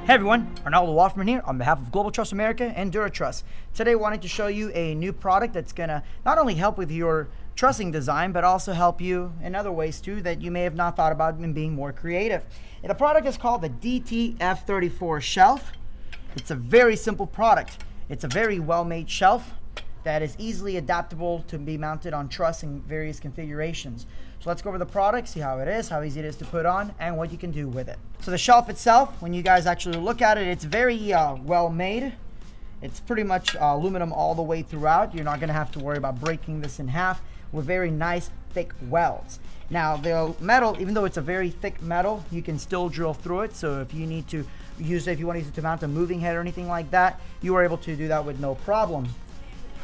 Hey everyone, Arnoldo Offermann here on behalf of Global Truss America and DuraTruss. Today I wanted to show you a new product that's going to not only help with your trussing design, but also help you in other ways too that you may have not thought about in being more creative. And the product is called the DT-F34 shelf. It's a very simple product. It's a very well-made shelf that is easily adaptable to be mounted on truss in various configurations. So let's go over the product, see how it is, how easy it is to put on, and what you can do with it. So the shelf itself, when you guys actually look at it, it's very well made. It's pretty much aluminum all the way throughout. You're not gonna have to worry about breaking this in half with very nice thick welds. Now the metal, even though it's a very thick metal, you can still drill through it. So if you need to use it, if you want to use it to mount a moving head or anything like that, you are able to do that with no problem.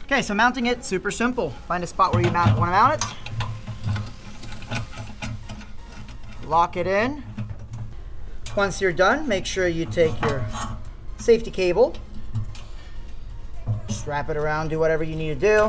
Okay, so mounting it, super simple. Find a spot where you want to mount it. Lock it in. Once you're done, make sure you take your safety cable, strap it around, do whatever you need to do,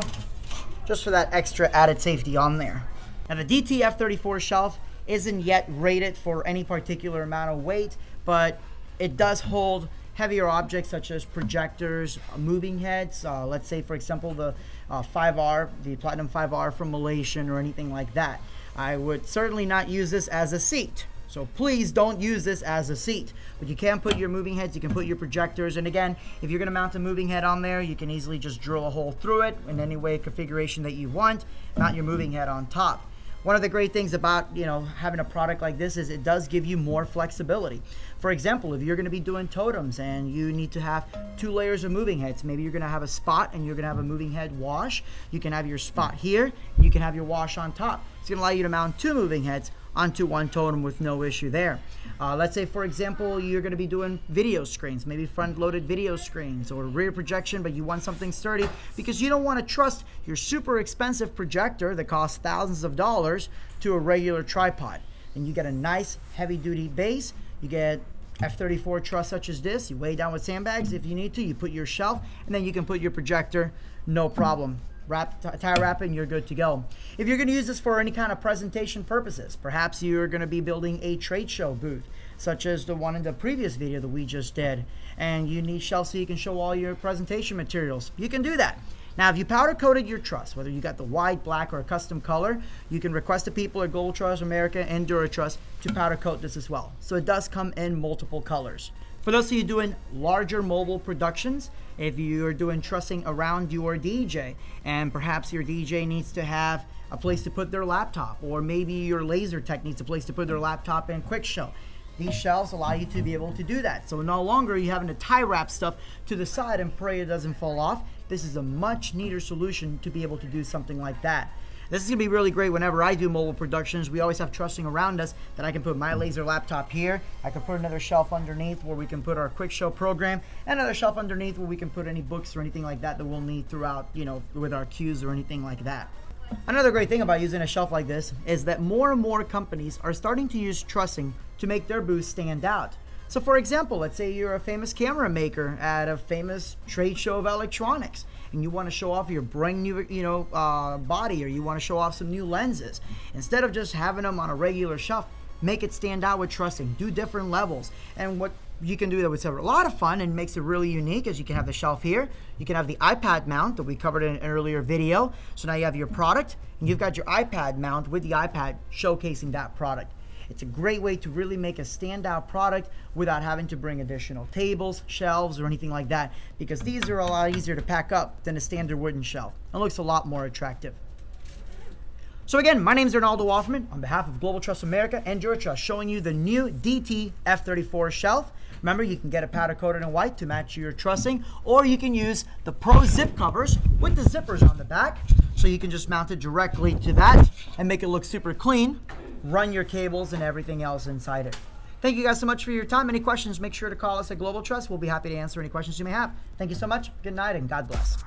just for that extra added safety on there. Now the DT-F34 shelf isn't yet rated for any particular amount of weight, but it does hold heavier objects such as projectors, moving heads, let's say for example the 5R, the Platinum 5R from Malaysian or anything like that. I would certainly not use this as a seat. So please don't use this as a seat. But you can put your moving heads, you can put your projectors, and again, if you're gonna mount a moving head on there, you can easily just drill a hole through it in any way configuration that you want, mount your moving head on top. One of the great things about having a product like this is it does give you more flexibility. For example, if you're going to be doing totems and you need to have 2 layers of moving heads, maybe you're going to have a spot and you're going to have a moving head wash, you can have your spot here and you can have your wash on top. It's going to allow you to mount 2 moving heads onto one totem with no issue there. Let's say for example you're going to be doing video screens, maybe front-loaded video screens or rear projection, but you want something sturdy because you don't want to trust your super expensive projector that costs thousands of dollars to a regular tripod. And you get a nice heavy-duty base, you get F34 truss such as this, you weigh down with sandbags if you need to, you put your shelf, and then you can put your projector, no problem. Tie wrap it and you're good to go. If you're going to use this for any kind of presentation purposes, perhaps you're going to be building a trade show booth, such as the one in the previous video that we just did, and you need shelves so you can show all your presentation materials, you can do that. Now, if you powder coated your truss, whether you got the white, black, or a custom color, you can request to people at Global Truss America and DuraTruss to powder coat this as well. So it does come in multiple colors. For those of you doing larger mobile productions, if you're doing trussing around your DJ and perhaps your DJ needs to have a place to put their laptop, or maybe your laser tech needs a place to put their laptop in quick show, these shelves allow you to be able to do that. So no longer are you having to tie wrap stuff to the side and pray it doesn't fall off. This is a much neater solution to be able to do something like that. This is going to be really great whenever I do mobile productions. We always have trussing around us that I can put my laser laptop here. I can put another shelf underneath where we can put our quick show program, and another shelf underneath where we can put any books or anything like that that we'll need throughout, with our cues or anything like that. Another great thing about using a shelf like this is that more and more companies are starting to use trussing to make their booths stand out. So for example, let's say you're a famous camera maker at a famous trade show of electronics and you want to show off your brand new body, or you want to show off some new lenses. Instead of just having them on a regular shelf, make it stand out with trussing, do different levels. And what you can do that with a lot of fun and makes it really unique is you can have the shelf here, you can have the iPad mount that we covered in an earlier video. So now you have your product and you've got your iPad mount with the iPad showcasing that product. It's a great way to really make a standout product without having to bring additional tables, shelves, or anything like that, because these are a lot easier to pack up than a standard wooden shelf. It looks a lot more attractive. So again, my name is Arnoldo Offermann on behalf of Global Truss America and DuraTruss, showing you the new DT-F34 shelf. Remember, you can get it powder coated in white to match your trussing, or you can use the Pro zip covers with the zippers on the back, so you can just mount it directly to that and make it look super clean. Run your cables and everything else inside it. Thank you guys so much for your time. Any questions, make sure to call us at Global Truss. We'll be happy to answer any questions you may have. Thank you so much. Good night and God bless.